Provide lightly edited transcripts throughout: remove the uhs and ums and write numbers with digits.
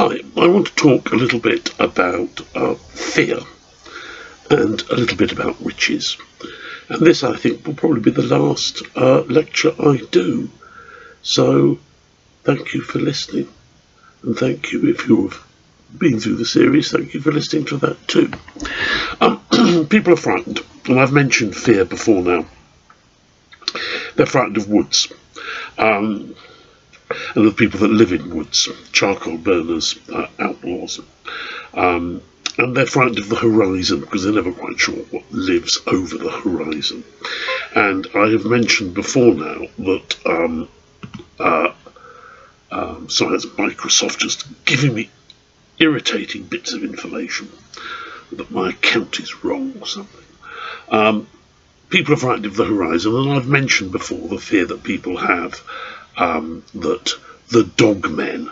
Hi, I want to talk a little bit about fear and a little bit about witches. And this, I think, will probably be the last lecture I do. So, thank you for listening. And thank you, if you've been through the series, thank you for listening to that too. People are frightened, and I've mentioned fear before now. They're frightened of woods. And of people that live in woods, charcoal burners, outlaws. And they're frightened of the horizon because they're never quite sure what lives over the horizon. And I have mentioned before now that science Microsoft just giving me irritating bits of information that my account is wrong or something. People are frightened of the horizon, and I've mentioned before the fear that people have that the dogmen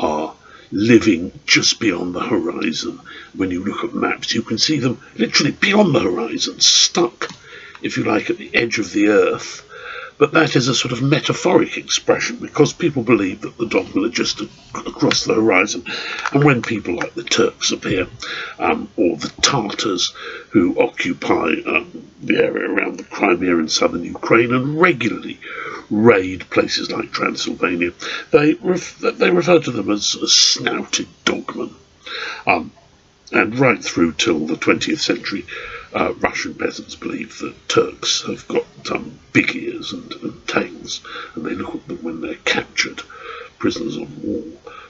are living just beyond the horizon. When you look at maps, you can see them literally beyond the horizon, stuck, if you like, at the edge of the earth. But that is a sort of metaphoric expression because people believe that the dogmen are just across the horizon. And when people like the Turks appear, or the Tartars who occupy the area around the Crimea in southern Ukraine and regularly raid places like Transylvania, they refer to them as snouted dogmen. And right through till the 20th century, Russian peasants believe that Turks have got big ears and tails, and they look at them when they're captured, prisoners of war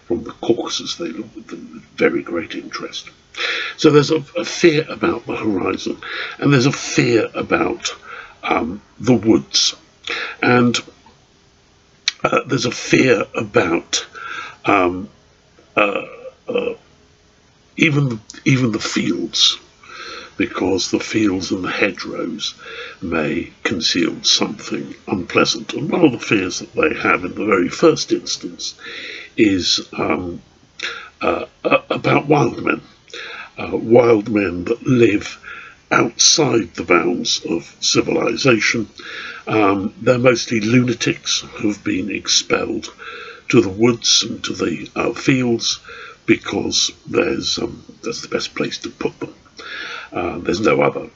from the Caucasus. They look at them with very great interest. So there's a fear about the horizon, and there's a fear about the woods, and there's a fear about even the fields, because the fields and the hedgerows may conceal something unpleasant. And one of the fears that they have in the very first instance is about wild men that live outside the bounds of civilization. They're mostly lunatics who've been expelled to the woods and to the fields because that's the best place to put them. There's no other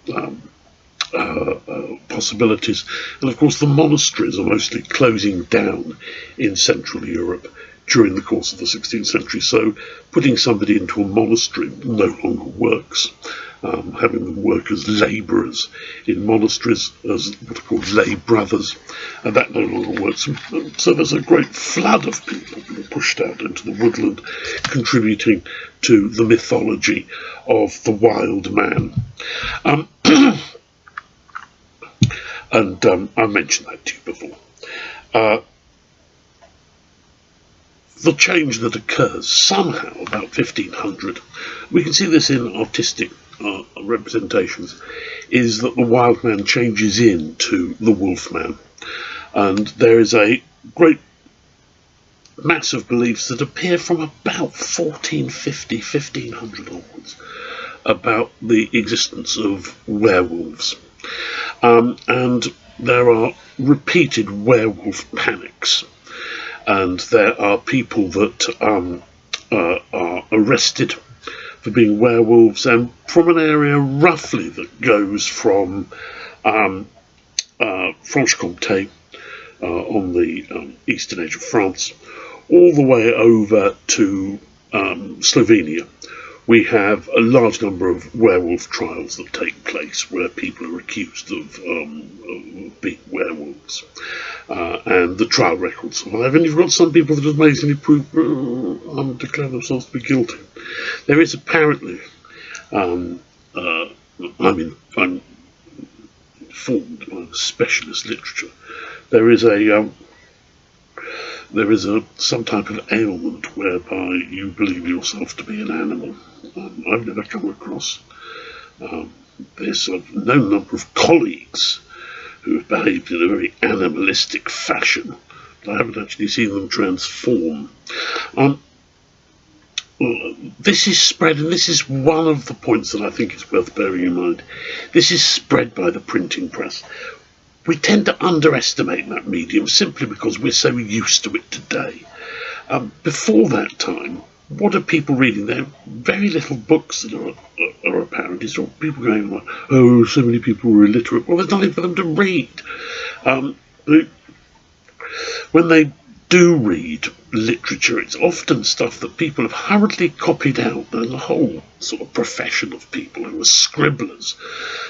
possibilities. And of course the monasteries are mostly closing down in Central Europe during the course of the 16th century, so putting somebody into a monastery no longer works. Having them work as labourers in monasteries, as what are called lay brothers, and that no longer works. So there's a great flood of people being pushed out into the woodland, contributing to the mythology of the wild man. And I mentioned that to you before. The change that occurs somehow about 1500, we can see this in artistic representations, is that the wild man changes into the wolf man. And there is a great mass of beliefs that appear from about 1450, 1500 onwards about the existence of werewolves. And there are repeated werewolf panics. And there are people that are arrested for being werewolves, and from an area roughly that goes from Franche-Comté on the eastern edge of France, all the way over to Slovenia. We have a large number of werewolf trials that take place where people are accused of being werewolves. And the trial records survive, and you've got some people that amazingly declare themselves to be guilty. There is apparently, I'm informed by specialist literature, there is some type of ailment whereby you believe yourself to be an animal. I've never come across this. I've known a number of colleagues who have behaved in a very animalistic fashion, but I haven't actually seen them transform. This is spread, and this is one of the points that I think is worth bearing in mind. This is spread by the printing press. We tend to underestimate that medium simply because we're so used to it today. Before that time, what are people reading? There are very little books that are apparent. It's all people going like, oh, so many people are illiterate. Well, there's nothing for them to read. Um, when they do read literature, it's often stuff that people have hurriedly copied out. There's a whole sort of profession of people who are scribblers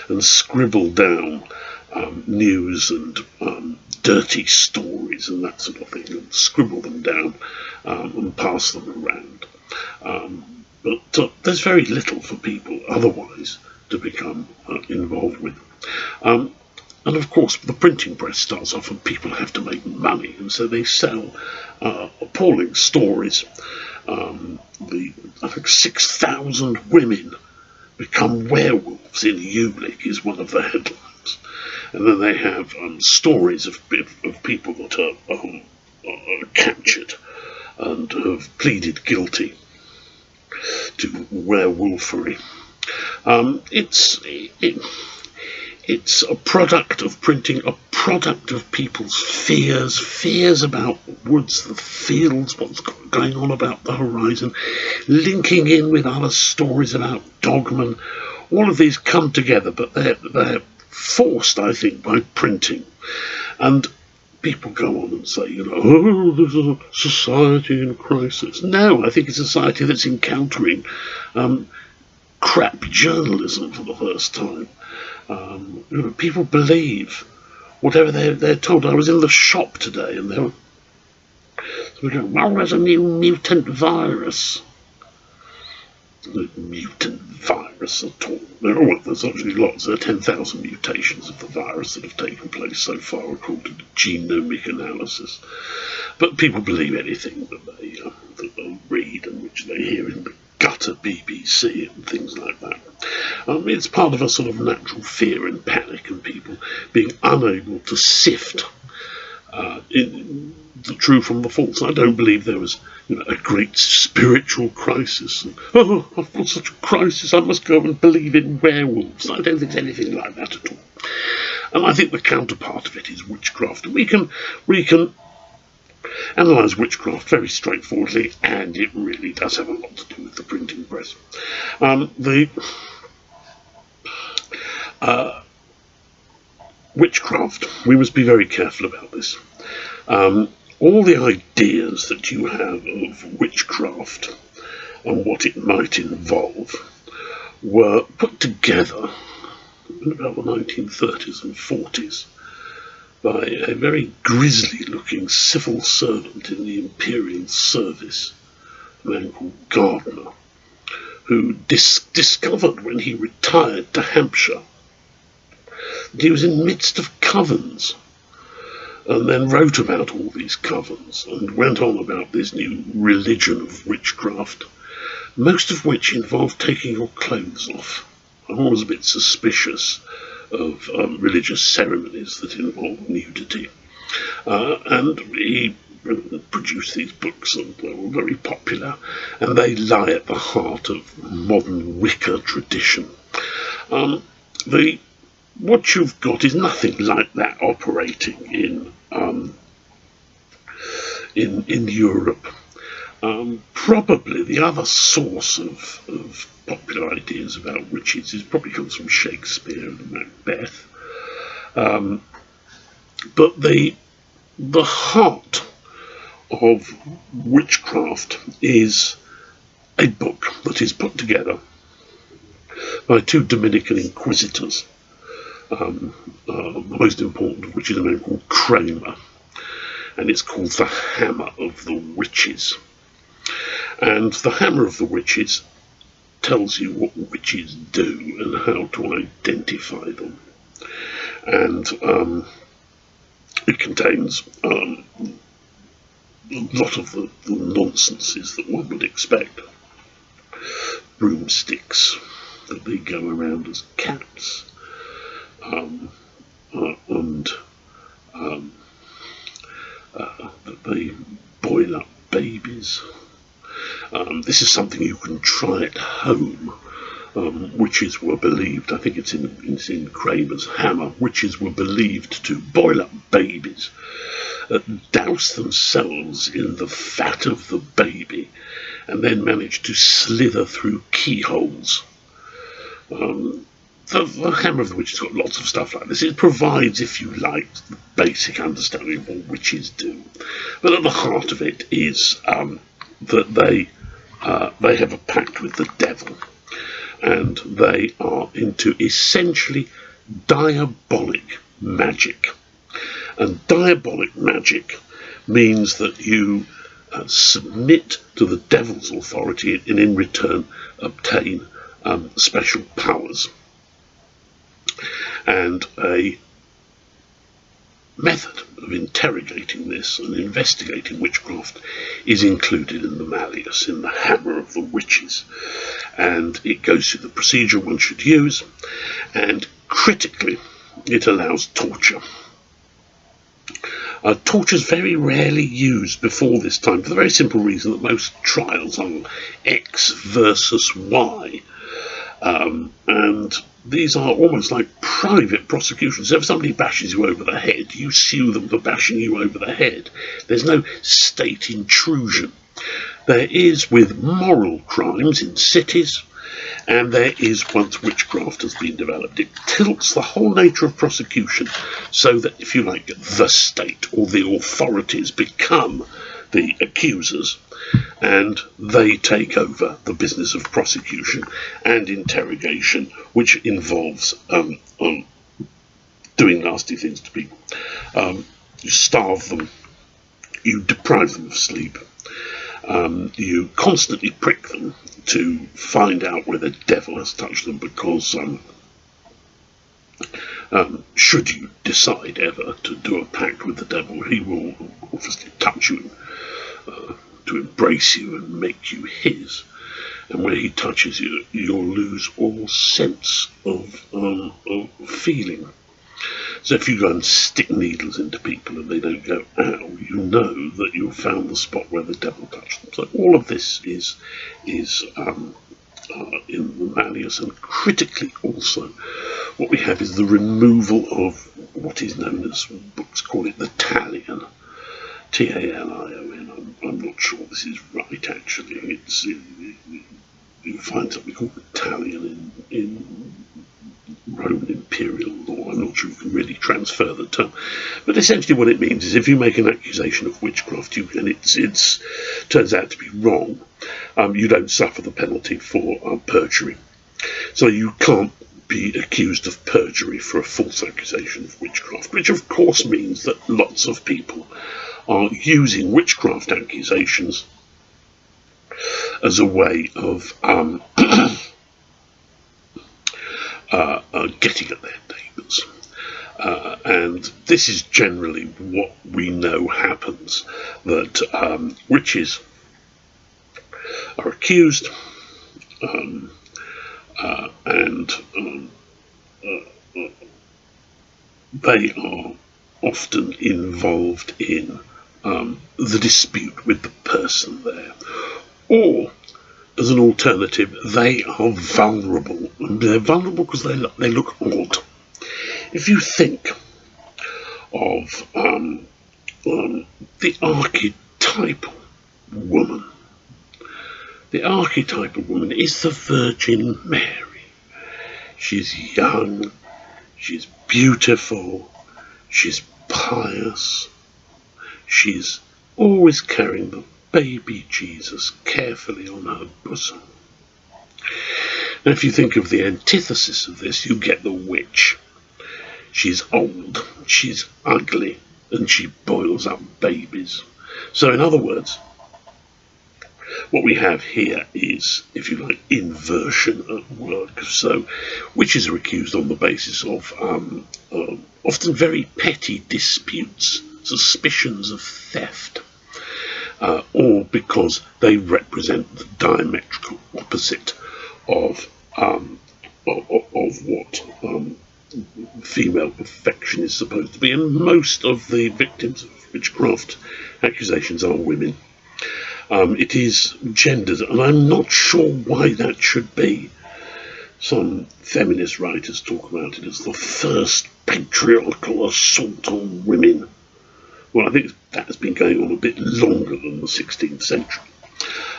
and scribble down news and dirty stories and that sort of thing, and scribble them down and pass them around. But there's very little for people otherwise to become involved with. And of course, the printing press starts off and people have to make money, and so they sell appalling stories. I think 6,000 women become werewolves in Ulick is one of the headlines. And then they have stories of people that are captured and have pleaded guilty to werewolfery. It's a product of printing, a product of people's fears about woods, the fields, what's going on about the horizon, linking in with other stories about dogmen. All of these come together, but they're forced, I think, by printing. And people go on and say, oh, there's a society in crisis. No, I think it's a society that's encountering crap journalism for the first time. People believe whatever they're told. I was in the shop today and they were going, well, there's a new mutant virus. The mutant virus at all. There's actually lots. There are 10,000 mutations of the virus that have taken place so far according to genomic analysis. But people believe anything that they read and which they hear in the gutter BBC and things like that. It's part of a sort of natural fear and panic and people being unable to sift the true from the false. I don't believe there was a great spiritual crisis. And, I've got such a crisis, I must go and believe in werewolves. I don't think there's anything like that at all. And I think the counterpart of it is witchcraft. We can analyse witchcraft very straightforwardly, and it really does have a lot to do with the printing press. Witchcraft, we must be very careful about this. All the ideas that you have of witchcraft and what it might involve were put together in about the 1930s and 40s by a very grisly-looking civil servant in the Imperial Service, a man called Gardner, who discovered when he retired to Hampshire that he was in the midst of covens, and then wrote about all these covens and went on about this new religion of witchcraft, most of which involved taking your clothes off. I'm always a bit suspicious of religious ceremonies that involve nudity. And he produced these books, and they were very popular, and they lie at the heart of modern Wicca tradition. What you've got is nothing like that operating in Europe. Probably the other source of popular ideas about witches probably comes from Shakespeare and Macbeth. But the heart of witchcraft is a book that is put together by two Dominican inquisitors, the most important of which is a man called Kramer, and it's called The Hammer of the Witches. And The Hammer of the Witches tells you what witches do and how to identify them. And it contains a lot of the nonsenses that one would expect. Broomsticks, that they go around as cats, and that they boil up babies. This is something you can try at home. Witches were believed, I think it's in Kramer's Hammer, witches were believed to boil up babies, douse themselves in the fat of the baby, and then manage to slither through keyholes. The Hammer of the Witch has got lots of stuff like this. It provides, if you like, the basic understanding of what witches do. But at the heart of it is that they have a pact with the devil, and they are into essentially diabolic magic. And diabolic magic means that you submit to the devil's authority and in return obtain special powers. And a method of interrogating this and investigating witchcraft is included in the Malleus, in the Hammer of the Witches. And it goes through the procedure one should use, and critically, it allows torture. Torture is very rarely used before this time, for the very simple reason that most trials are X versus Y. And these are almost like private prosecutions. So if somebody bashes you over the head, you sue them for bashing you over the head. There's no state intrusion. There is with moral crimes in cities, and there is once witchcraft has been developed. It tilts the whole nature of prosecution so that, if you like, the state or the authorities become the accusers, and they take over the business of prosecution and interrogation, which involves doing nasty things to people. You starve them, you deprive them of sleep, you constantly prick them to find out where the devil has touched them, because should you decide ever to do a pact with the devil, he will obviously touch you to embrace you and make you his. And where he touches you, you'll lose all sense of feeling. So if you go and stick needles into people and they don't go, ow, you know that you've found the spot where the devil touched them. So all of this is in the Malleus, and critically also what we have is the removal of what is known as, books call it the Talion, Talion. I'm not sure this is right actually. You find something called the Talion in Roman imperial law. I'm not sure you can really transfer the term, but essentially what it means is if you make an accusation of witchcraft, and it turns out to be wrong, you don't suffer the penalty for perjury. So you can't be accused of perjury for a false accusation of witchcraft, which of course means that lots of people are using witchcraft accusations as a way of getting at their neighbours. And this is generally what we know happens, that witches are accused and they are often involved in the dispute with the person there. Or, as an alternative, they are vulnerable. They're vulnerable because they look odd. If you think of the archetypal woman, the archetypal woman is the Virgin Mary. She's young, she's beautiful, she's pious, she's always carrying the baby Jesus carefully on her bosom. Now, if you think of the antithesis of this, you get the witch. She's old, she's ugly, and she boils up babies. So, in other words, what we have here is, if you like, inversion at work. So, witches are accused on the basis of often very petty disputes, suspicions of theft, or because they represent the diametrical opposite of what female perfection is supposed to be. And most of the victims of witchcraft accusations are women. It is gendered, and I'm not sure why that should be. Some feminist writers talk about it as the first patriarchal assault on women. Well, I think that has been going on a bit longer than the 16th century.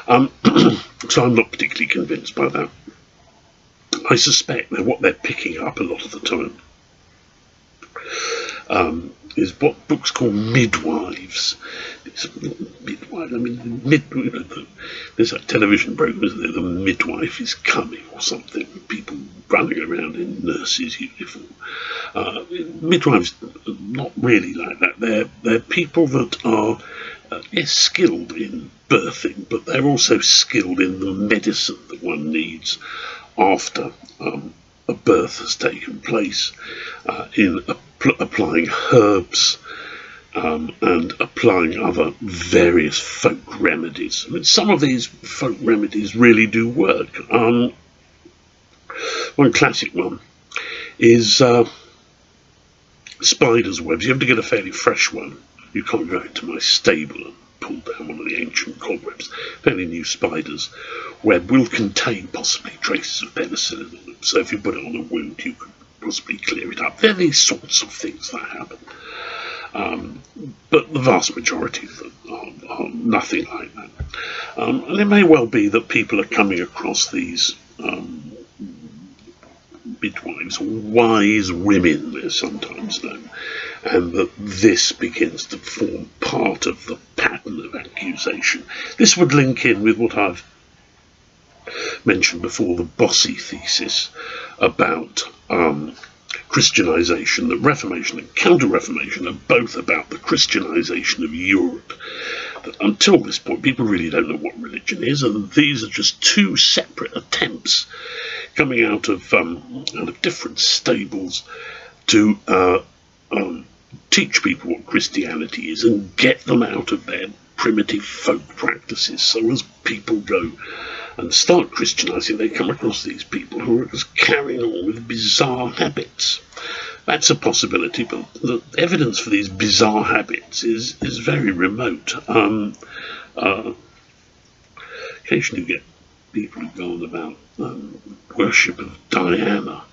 So I'm not particularly convinced by that. I suspect that what they're picking up a lot of the time is what books call midwives. Midwives, I mean, there's a television program, isn't there? The Midwife is Coming or something. People running around in nurses' uniform. Midwives are not really like that. They're people that are skilled in birthing, but they're also skilled in the medicine that one needs after a birth has taken place, in applying herbs and applying other various folk remedies. I mean, some of these folk remedies really do work. One classic one is spider's webs. You have to get a fairly fresh one. You can't go into my stable and pull down one of the ancient cobwebs. Fairly new spider's web will contain possibly traces of penicillin in them. So if you put it on a wound, you could possibly clear it up. There are these sorts of things that happen. But the vast majority of them are nothing like that. And it may well be that people are coming across these midwives, wise women, they're sometimes known, and that this begins to form part of the pattern of accusation. This would link in with what I've mentioned before, the Bossy thesis about Christianization. That Reformation and Counter-Reformation are both about the Christianization of Europe. But until this point, people really don't know what religion is, and these are just two separate attempts coming out of different stables to teach people what Christianity is and get them out of their primitive folk practices. So as people go and start Christianizing, they come across these people who are just carrying on with bizarre habits. That's a possibility, but the evidence for these bizarre habits is very remote. Occasionally you get people who go on about worship of Diana,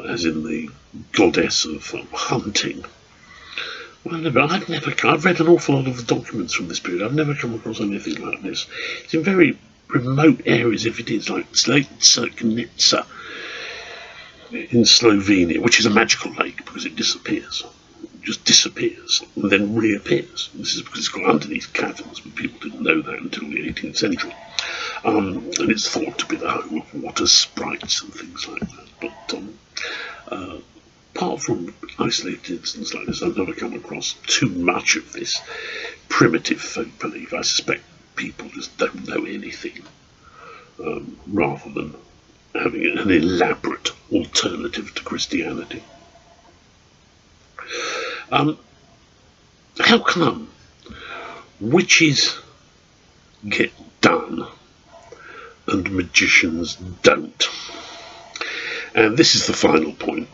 as in the goddess of hunting. I've read an awful lot of the documents from this period. I've never come across anything like this. It's in very remote areas, if it is, like Lake Crnica in Slovenia, which is a magical lake because it disappears. It just disappears and then reappears. This is because it's got underneath caverns, but people didn't know that until the 18th century. And it's thought to be the home of water sprites and things like that. But apart from isolated incidents like this, I've never come across too much of this primitive folk belief. I suspect people just don't know anything, rather than having an elaborate alternative to Christianity. How come witches get done and magicians don't? And this is the final point.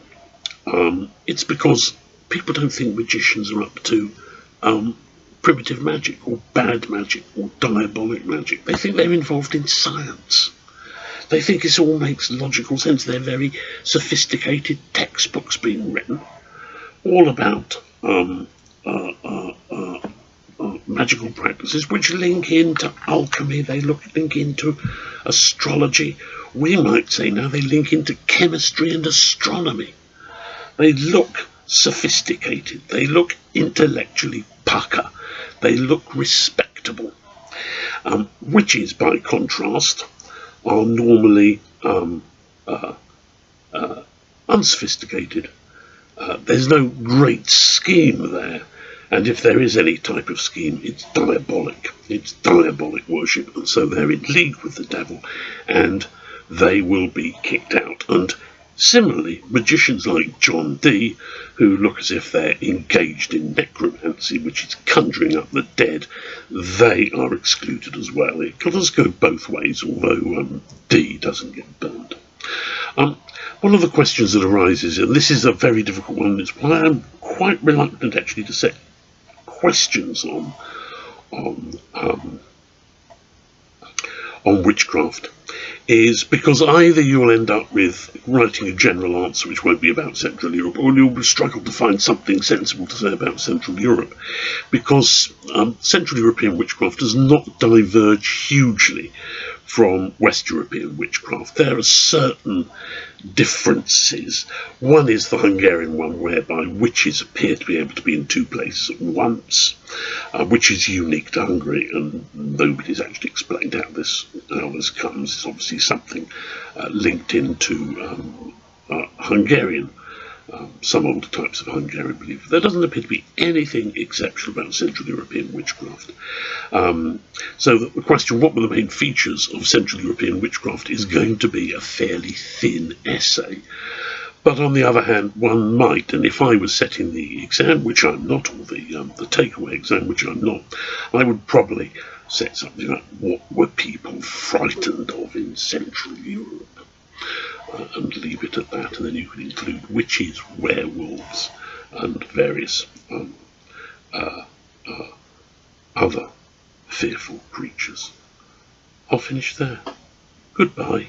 It's because people don't think magicians are up to primitive magic or bad magic or diabolic magic. They think they're involved in science. They think this all makes logical sense. They're very sophisticated textbooks being written all about magical practices which link into alchemy, they link into astrology. We might say now they link into chemistry and astronomy. They look sophisticated, they look intellectually pucker, they look respectable. Witches, by contrast, are normally unsophisticated. There's no great scheme there, and if there is any type of scheme, it's diabolic. It's diabolic worship, and so they're in league with the devil, and they will be kicked out. And similarly, magicians like John Dee, who look as if they're engaged in necromancy, which is conjuring up the dead, they are excluded as well. It does go both ways, although Dee doesn't get burned. One of the questions that arises, and this is a very difficult one, is why I'm quite reluctant actually to set questions on witchcraft, is because either you'll end up with writing a general answer which won't be about Central Europe, or you'll struggle to find something sensible to say about Central Europe, because Central European witchcraft does not diverge hugely from West European witchcraft. There are certain differences. One is the Hungarian one, whereby witches appear to be able to be in two places at once, which is unique to Hungary, and nobody's actually explained how this comes. It's obviously something linked into Hungarian. Some older types of Hungarian belief. There doesn't appear to be anything exceptional about Central European witchcraft. So the question, what were the main features of Central European witchcraft, is going to be a fairly thin essay. But on the other hand, one might, and if I was setting the exam, which I'm not, or the takeaway exam, which I'm not, I would probably set something like, what were people frightened of in Central Europe? And leave it at that, and then you can include witches, werewolves, and various other fearful creatures. I'll finish there. Goodbye.